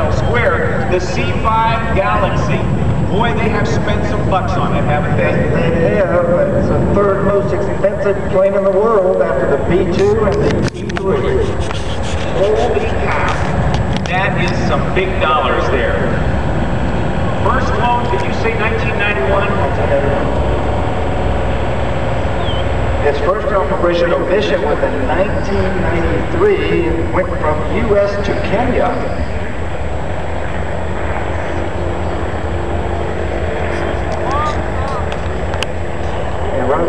Maxwell Square, the C5 Galaxy. Boy, they have spent some bucks on it, haven't they? They have. It's the third most expensive plane in the world after the B-2 and the B-3. Holy cow. That is some big dollars there. First loan, did you say 1991? 1991. Its first operational mission was in 1993 and went from U.S. to Kenya.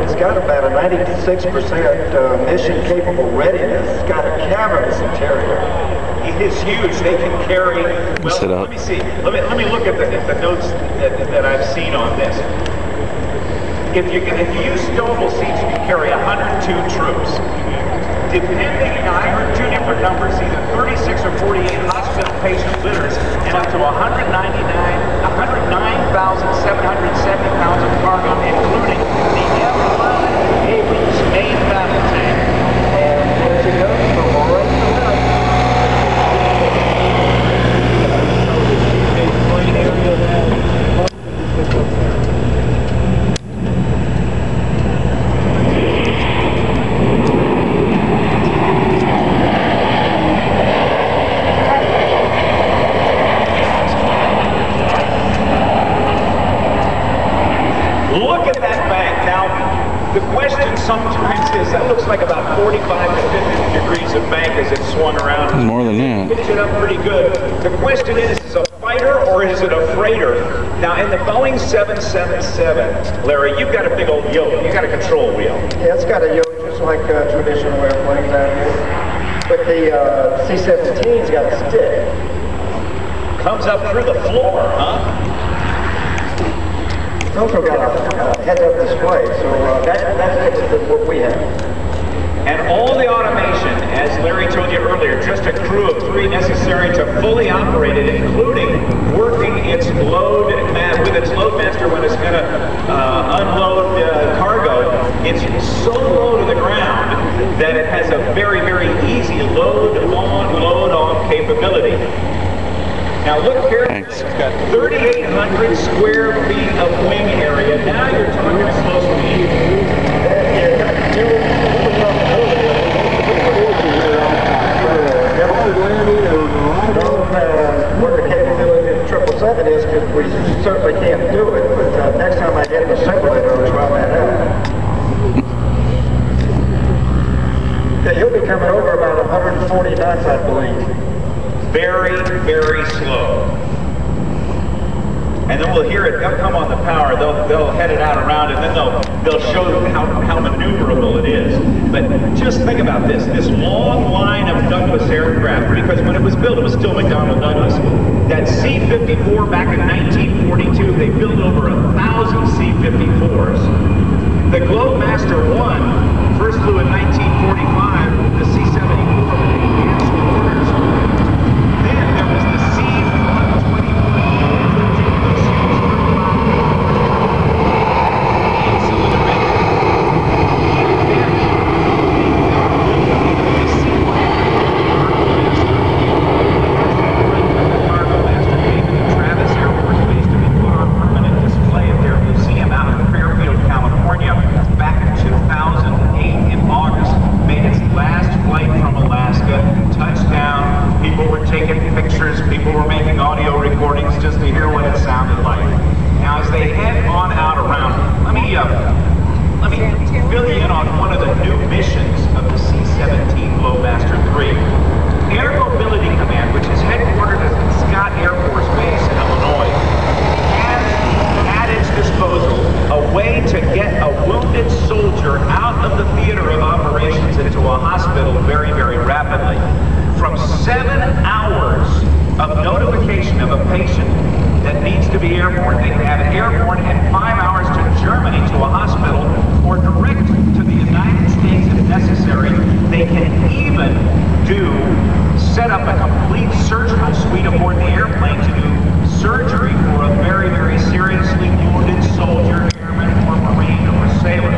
It's got about a 96% mission-capable readiness. It's got a cavernous interior. It is huge. They can carry. Well, let me see. Let me look at the notes that I've seen on this. If you use stowable seats, you can carry 102 troops. Depending, now I heard two different numbers, either 36 or 48 hospital patient litters, and up to 109,770 pounds of cargo, including the F-11 Abrams main battle tank. And there she goes from right to left. Look at that bank. Now, the question sometimes is, that looks like about 45 to 50 degrees of bank as it swung around. More than that. Finish it up pretty good. The question is it a fighter or is it a freighter? Now, in the Boeing 777, Larry, you've got a big old yoke. You've got a control wheel. Yeah, it's got a yoke just like traditional airplanes out here. But the C-17's got a stick. Comes up through the floor, huh? It's also got a heads-up display, so that's different than what we have. And all the automation, as Larry told you earlier, just a crew of 3 necessary to fully operate it, including working its load with its loadmaster when it's going to unload cargo. It's so low to the ground that it has a very, very easy load-on capability. Now look carefully, it's got 3,800 square feet of wing area. Now you're talking at slow speed. What the capability of the 777 is, because we certainly can't do it, but next time I get an assemblator, I'll try that out. Yeah, you'll be coming over about 140 knots, I believe. Very, very slow. And then we'll hear it, they'll come on the power, they'll head it out around, and then they'll show how maneuverable it is. But just think about this long line of Douglas aircraft, because when it was built, it was still McDonnell Douglas. That C-54 back in 1942, they built over 1,000 C-54s. The Globemaster I first flew in 1945, the C-74 orders. Then there was the C-120. People were making audio recordings just to hear what it sounded like. Now, as they head on out around, let me fill you in on one of the new missions of the C-17 Globemaster III. Air Mobility Command, which is headquartered at Scott Air Force Base in Illinois, has at its disposal a way to get a wounded soldier out of the theater of operations into a hospital very, very rapidly. From 7 hours of notification of a patient that needs to be airborne, they can have it airborne in 5 hours to Germany to a hospital, or direct to the United States if necessary. They can even set up a complete surgical suite aboard the airplane to do surgery for a very, very seriously wounded soldier, airman, or Marine, or sailor.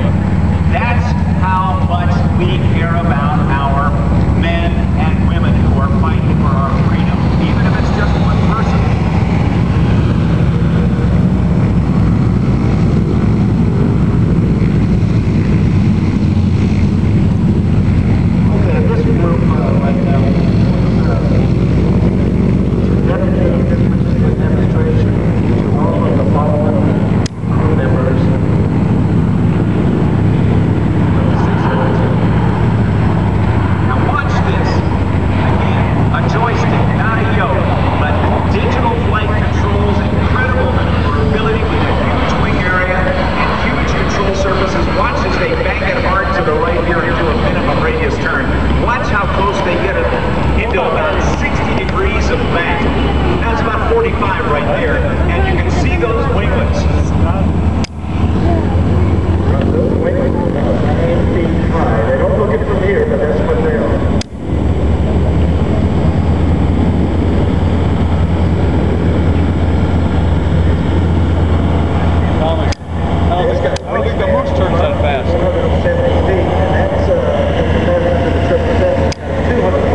That's how much we care about our men and women who are fighting for our freedom, even if it's just one right there, and you can see those winglets. Those winglets are about 9 feet high. They don't look it from here, but that's what they are. I don't think the moose turns that fast. 170 feet, and that's compared to the 777, 200 feet.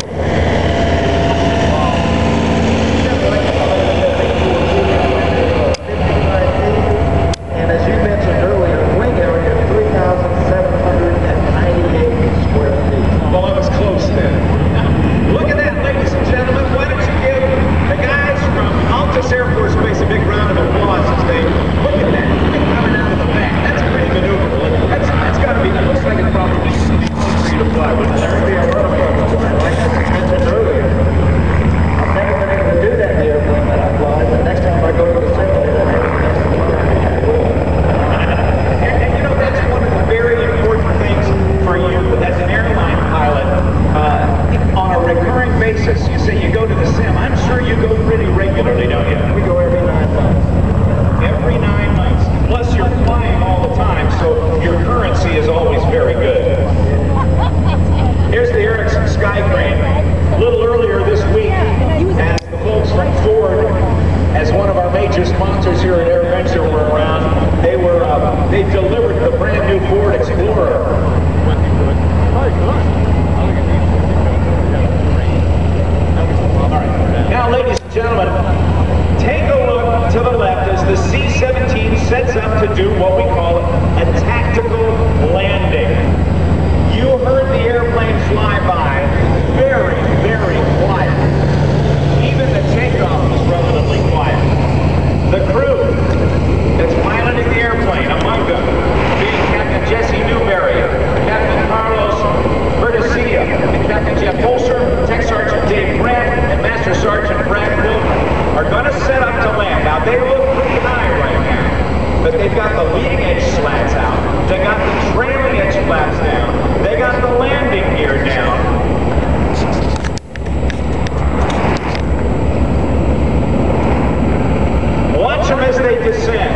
And as you mentioned earlier, wing area of 3,798 square feet. Well, I was close then. Look at that, ladies and gentlemen. Why don't you give the guys from Altus Air Force Base a big round of applause as they look at that coming out of the back. That's pretty maneuverable. That's got to be, that looks like it's probably for you to fly with. There would be a lot of fun to fly. Like I mentioned earlier, I've never been able to do that in the airplane that I fly, but next time I go to the simulator, I And you know, that's one of the very important things for you as an airline pilot on a recurring basis. You say you go to the sim. I'm sure you go pretty regularly, don't you? we go every 9 months. Every 9 months. Plus you're flying all the time, so your currency is always very good. Here's the Ericsson Sky Crane. A little earlier this week, as the folks from Ford, as one of our major sponsors here at AirVenture were around, they delivered the brand new Ford Explorer. Now, ladies and gentlemen, take a look to the left as the C17 sets up to do what we call a tactical landing. You heard the airplane fly by, very, very quiet. Even the takeoff was relatively quiet. The crew that's piloting the airplane, among them being Captain Jesse Newberry, Captain Carlos Verdecia, and Captain Jeff Bolsher, Tech Sergeant Dave Grant, and Master Sergeant Brad Wilton, are going to set up to land. Now, they look pretty high right now, but they've got the leading edge slats out, they got the trailing edge flaps down, they got the landing gear down. Watch them as they descend.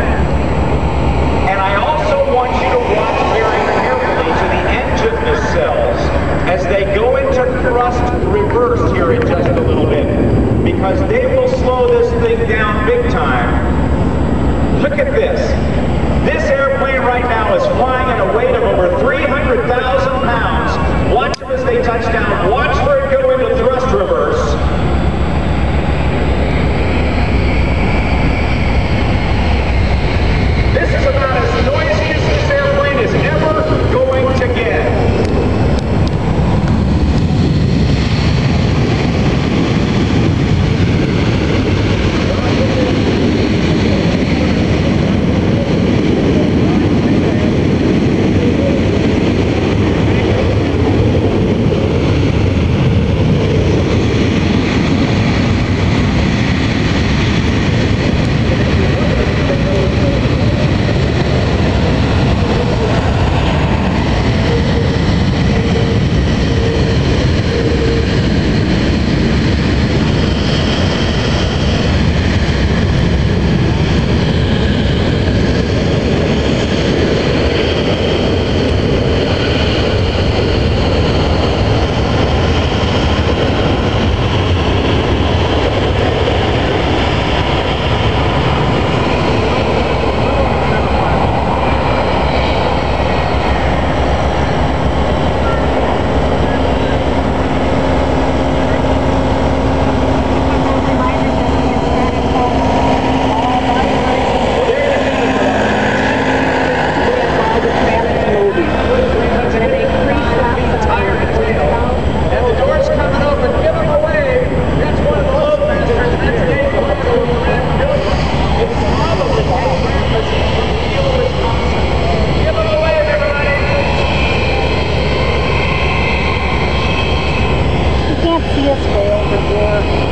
And I also want you to watch very carefully to the engine nacelles as they go into thrust reverse here in just a little bit, because they will slow this thing down big time. Look at this. This airplane right now is flying at a weight of over 300,000 pounds. Watch them as they touch down. Watch for it go into thrust reverse. This is about as noisy as this airplane is ever going to get.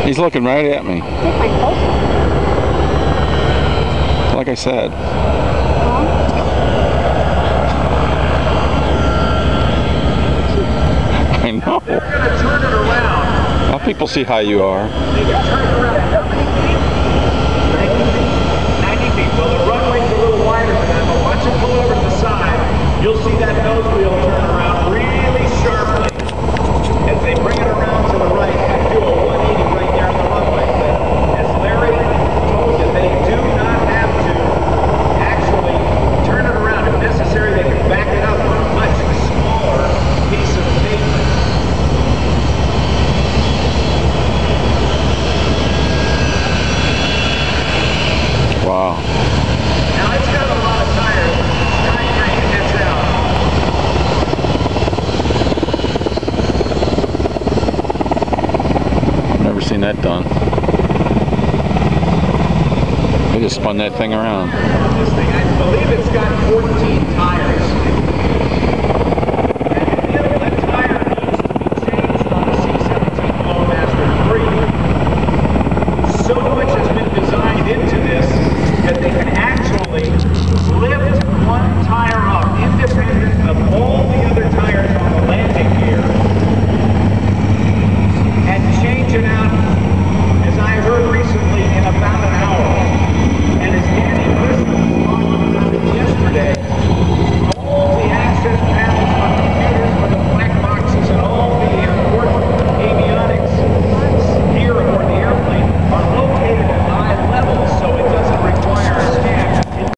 He's looking right at me. Like I said. I know. They're going to turn it around. Now people see how you are. They can turn it around. that done. They just spun that thing around. This thing, I believe it's got 14 tires.